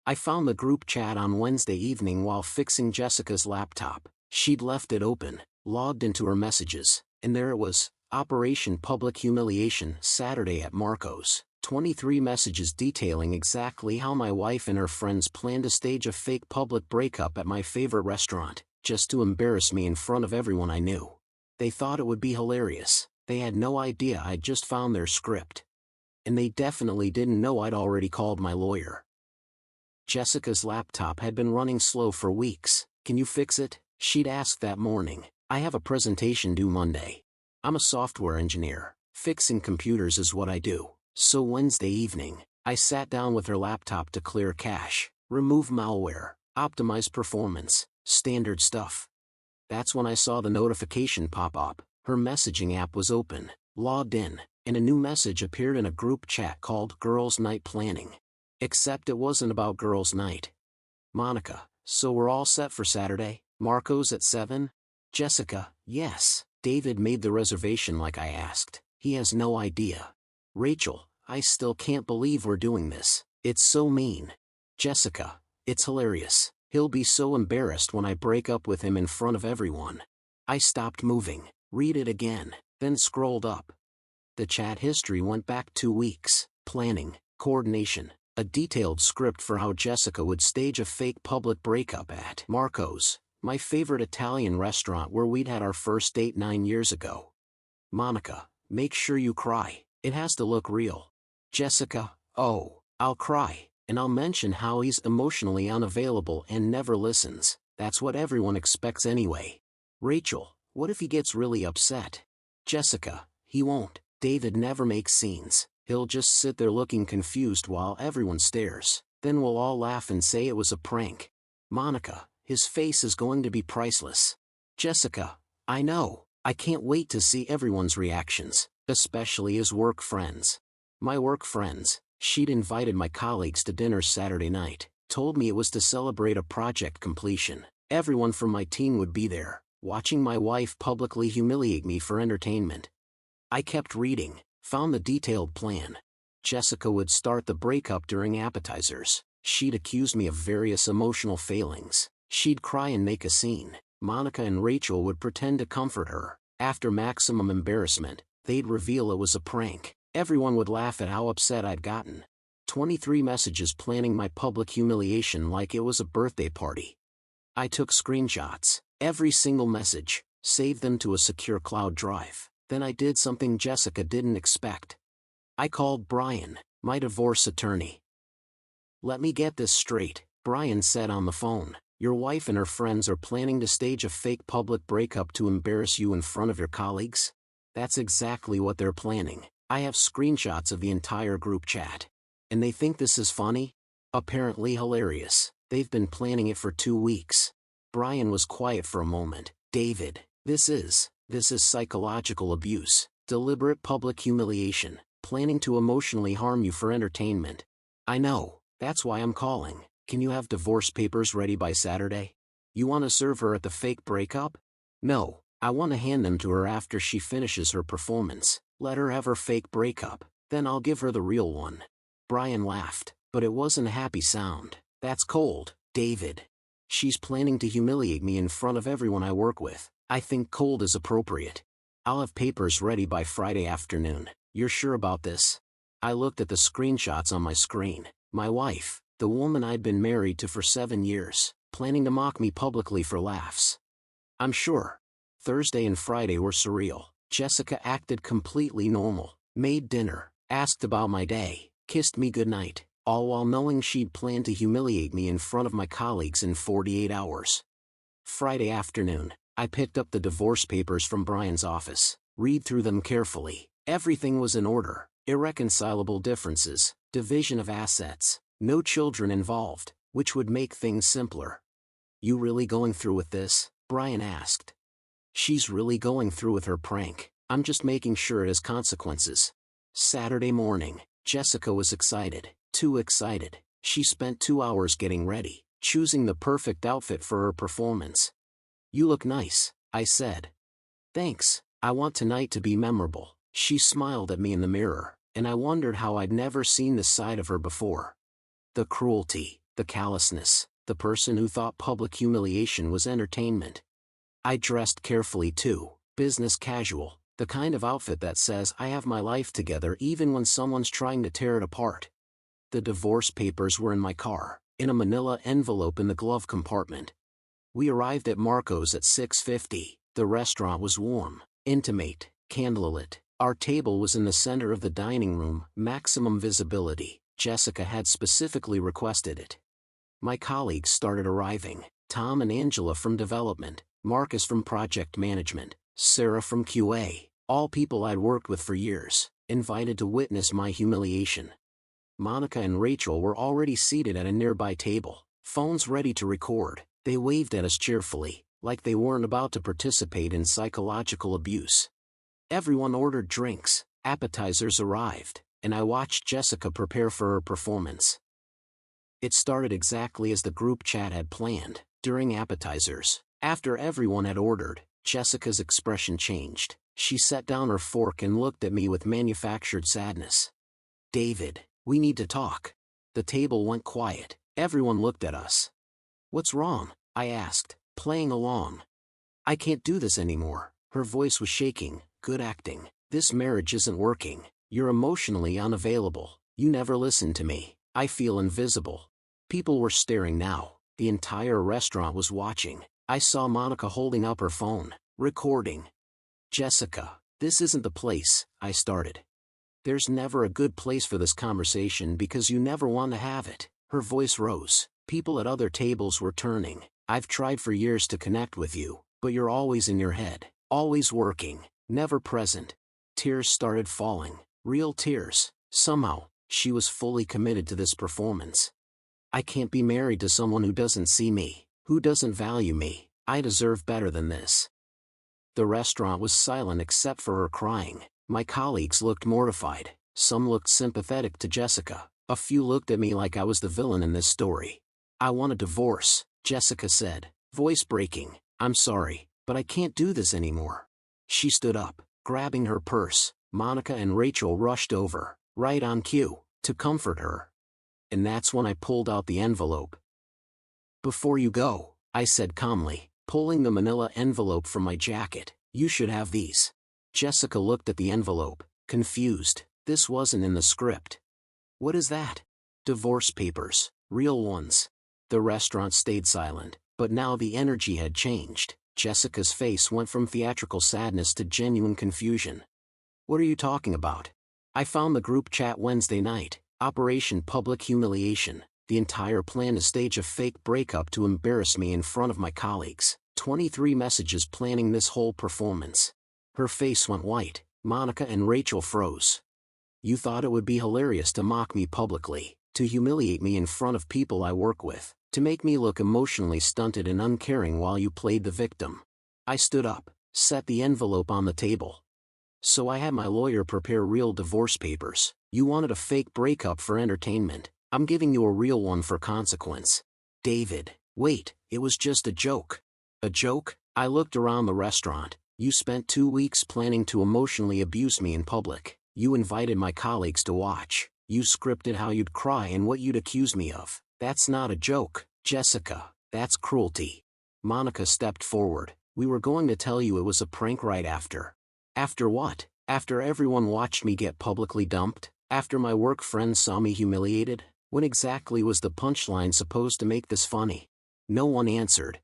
I found the group chat on Wednesday evening while fixing Jessica's laptop. She'd left it open, logged into her messages, and there it was, Operation Public Humiliation, Saturday at Marco's. 23 messages detailing exactly how my wife and her friends planned to stage a fake public breakup at my favorite restaurant, just to embarrass me in front of everyone I knew. They thought it would be hilarious. They had no idea I'd just found their script. And they definitely didn't know I'd already called my lawyer. Jessica's laptop had been running slow for weeks. "Can you fix it?" she'd asked that morning. "I have a presentation due Monday. I'm a software engineer. Fixing computers is what I do." So Wednesday evening, I sat down with her laptop to clear cache, remove malware, optimize performance, standard stuff. That's when I saw the notification pop up. Her messaging app was open, logged in, and a new message appeared in a group chat called Girls' Night Planning. Except it wasn't about girls' night. "Monica, so we're all set for Saturday? Marco's at 7? Jessica, yes. David made the reservation like I asked. He has no idea. Rachel, I still can't believe we're doing this. It's so mean. Jessica, it's hilarious. He'll be so embarrassed when I break up with him in front of everyone." I stopped moving, read it again, then scrolled up. The chat history went back 2 weeks. Planning, coordination, a detailed script for how Jessica would stage a fake public breakup at Marco's, my favorite Italian restaurant where we'd had our first date 9 years ago. "Monica, make sure you cry. It has to look real." Jessica, "Oh, I'll cry, and I'll mention how he's emotionally unavailable and never listens. That's what everyone expects anyway." Rachel, "What if he gets really upset?" Jessica, "He won't. David never makes scenes. He'll just sit there looking confused while everyone stares. Then we'll all laugh and say it was a prank." Monica, "His face is going to be priceless." Jessica, "I know. I can't wait to see everyone's reactions, especially his work friends." My work friends, she'd invited my colleagues to dinner Saturday night, told me it was to celebrate a project completion. Everyone from my team would be there, watching my wife publicly humiliate me for entertainment. I kept reading, found the detailed plan. Jessica would start the breakup during appetizers. She'd accuse me of various emotional failings. She'd cry and make a scene. Monica and Rachel would pretend to comfort her. After maximum embarrassment, they'd reveal it was a prank. Everyone would laugh at how upset I'd gotten. 23 messages planning my public humiliation like it was a birthday party. I took screenshots, every single message, saved them to a secure cloud drive. Then I did something Jessica didn't expect. I called Brian, my divorce attorney. "Let me get this straight," Brian said on the phone. "Your wife and her friends are planning to stage a fake public breakup to embarrass you in front of your colleagues?" "That's exactly what they're planning. I have screenshots of the entire group chat. And they think this is funny? Apparently hilarious. They've been planning it for 2 weeks." Brian was quiet for a moment. "David, this is psychological abuse, deliberate public humiliation, planning to emotionally harm you for entertainment." "I know, that's why I'm calling. Can you have divorce papers ready by Saturday?" "You want to serve her at the fake breakup?" "No, I want to hand them to her after she finishes her performance. Let her have her fake breakup, then I'll give her the real one." Brian laughed, but it wasn't a happy sound. "That's cold, David. She's planning to humiliate me in front of everyone I work with. I think cold is appropriate. I'll have papers ready by Friday afternoon. You're sure about this?" I looked at the screenshots on my screen. My wife, the woman I'd been married to for 7 years, planning to mock me publicly for laughs. "I'm sure." Thursday and Friday were surreal. Jessica acted completely normal, made dinner, asked about my day, kissed me goodnight, all while knowing she'd planned to humiliate me in front of my colleagues in 48 hours. Friday afternoon, I picked up the divorce papers from Brian's office, read through them carefully. Everything was in order: irreconcilable differences, division of assets, no children involved, which would make things simpler. "You really going through with this?" Brian asked. "She's really going through with her prank. I'm just making sure it has consequences." Saturday morning, Jessica was excited, too excited. She spent 2 hours getting ready, choosing the perfect outfit for her performance. "You look nice," I said. "Thanks, I want tonight to be memorable." She smiled at me in the mirror, and I wondered how I'd never seen this side of her before. The cruelty, the callousness, the person who thought public humiliation was entertainment. I dressed carefully too, business casual, the kind of outfit that says I have my life together even when someone's trying to tear it apart. The divorce papers were in my car, in a manila envelope in the glove compartment. We arrived at Marco's at 6:50. The restaurant was warm, intimate, candlelit. Our table was in the center of the dining room, maximum visibility. Jessica had specifically requested it. My colleagues started arriving, Tom and Angela from development, Marcus from project management, Sarah from QA, all people I'd worked with for years, invited to witness my humiliation. Monica and Rachel were already seated at a nearby table, phones ready to record. They waved at us cheerfully, like they weren't about to participate in psychological abuse. Everyone ordered drinks, appetizers arrived, and I watched Jessica prepare for her performance. It started exactly as the group chat had planned. During appetizers, after everyone had ordered, Jessica's expression changed. She set down her fork and looked at me with manufactured sadness. "David, we need to talk." The table went quiet. Everyone looked at us. "What's wrong?" I asked, playing along. "I can't do this anymore." Her voice was shaking. "Good acting. This marriage isn't working. You're emotionally unavailable. You never listen to me. I feel invisible." People were staring now. The entire restaurant was watching. I saw Monica holding up her phone, recording. "Jessica, this isn't the place," I started. "There's never a good place for this conversation because you never want to have it." Her voice rose. People at other tables were turning. "I've tried for years to connect with you, but you're always in your head, always working, never present." Tears started falling, real tears. Somehow, she was fully committed to this performance. "I can't be married to someone who doesn't see me, who doesn't value me. I deserve better than this." The restaurant was silent except for her crying. My colleagues looked mortified. Some looked sympathetic to Jessica. A few looked at me like I was the villain in this story. "I want a divorce," Jessica said, voice breaking. "I'm sorry, but I can't do this anymore." She stood up, grabbing her purse. Monica and Rachel rushed over, right on cue, to comfort her. And that's when I pulled out the envelope. "Before you go," I said calmly, pulling the manila envelope from my jacket, "you should have these." Jessica looked at the envelope, confused. This wasn't in the script. "What is that?" "Divorce papers, real ones." The restaurant stayed silent, but now the energy had changed. Jessica's face went from theatrical sadness to genuine confusion. "What are you talking about?" "I found the group chat Wednesday night, Operation Public Humiliation. The entire plan to stage a fake breakup to embarrass me in front of my colleagues. 23 messages planning this whole performance." Her face went white. Monica and Rachel froze. "You thought it would be hilarious to mock me publicly, to humiliate me in front of people I work with, to make me look emotionally stunted and uncaring while you played the victim." I stood up, set the envelope on the table. "So I had my lawyer prepare real divorce papers. You wanted a fake breakup for entertainment. I'm giving you a real one for consequence." "David, wait, it was just a joke." "A joke?" I looked around the restaurant. "You spent 2 weeks planning to emotionally abuse me in public. You invited my colleagues to watch. You scripted how you'd cry and what you'd accuse me of. That's not a joke, Jessica. That's cruelty." Monica stepped forward. "We were going to tell you it was a prank right after." "After what? After everyone watched me get publicly dumped? After my work friends saw me humiliated? When exactly was the punchline supposed to make this funny?" No one answered.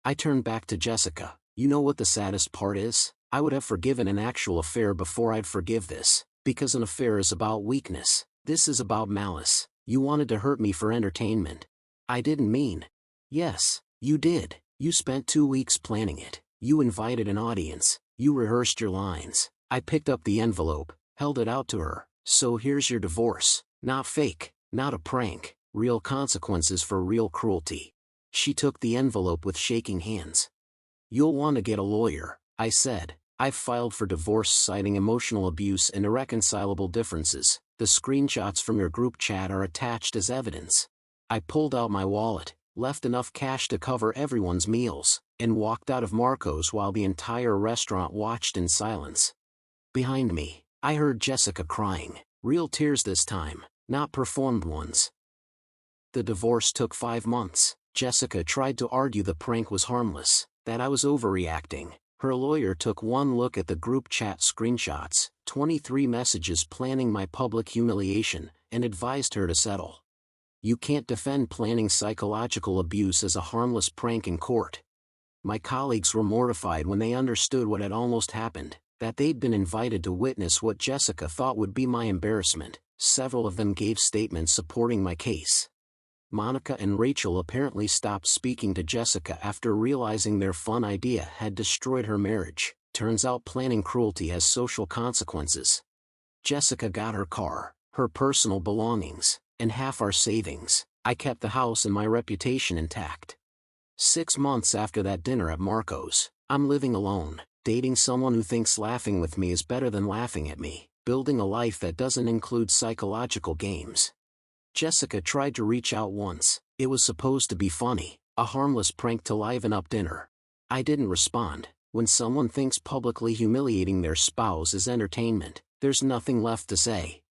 I turned back to Jessica. "You know what the saddest part is? I would have forgiven an actual affair before I'd forgive this, because an affair is about weakness. This is about malice. You wanted to hurt me for entertainment." "I didn't mean." "Yes, you did. You spent 2 weeks planning it. You invited an audience. You rehearsed your lines." I picked up the envelope, held it out to her. "So here's your divorce. Not fake, not a prank, real consequences for real cruelty." She took the envelope with shaking hands. "You'll want to get a lawyer," I said. "I've filed for divorce citing emotional abuse and irreconcilable differences. The screenshots from your group chat are attached as evidence." I pulled out my wallet, left enough cash to cover everyone's meals, and walked out of Marco's while the entire restaurant watched in silence. Behind me, I heard Jessica crying, real tears this time, not performed ones. The divorce took 5 months. Jessica tried to argue the prank was harmless, that I was overreacting. Her lawyer took one look at the group chat screenshots, 23 messages planning my public humiliation, and advised her to settle. You can't defend planning psychological abuse as a harmless prank in court. My colleagues were mortified when they understood what had almost happened, that they'd been invited to witness what Jessica thought would be my embarrassment. Several of them gave statements supporting my case. Monica and Rachel apparently stopped speaking to Jessica after realizing their fun idea had destroyed her marriage. Turns out planning cruelty has social consequences. Jessica got her car, her personal belongings, and half our savings. I kept the house and my reputation intact. 6 months after that dinner at Marco's, I'm living alone, dating someone who thinks laughing with me is better than laughing at me, building a life that doesn't include psychological games. Jessica tried to reach out once. It was supposed to be funny, a harmless prank to liven up dinner. I didn't respond. When someone thinks publicly humiliating their spouse is entertainment, there's nothing left to say.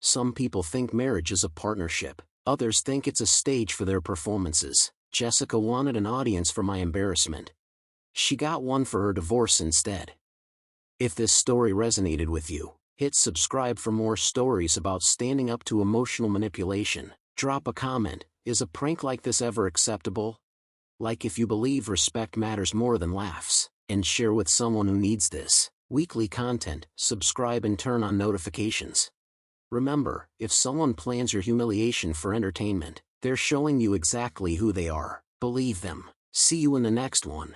Some people think marriage is a partnership, others think it's a stage for their performances. Jessica wanted an audience for my embarrassment. She got one for her divorce instead. If this story resonated with you, hit subscribe for more stories about standing up to emotional manipulation. Drop a comment, is a prank like this ever acceptable? Like if you believe respect matters more than laughs, and share with someone who needs this. Weekly content, subscribe and turn on notifications. Remember, if someone plans your humiliation for entertainment, they're showing you exactly who they are. Believe them. See you in the next one.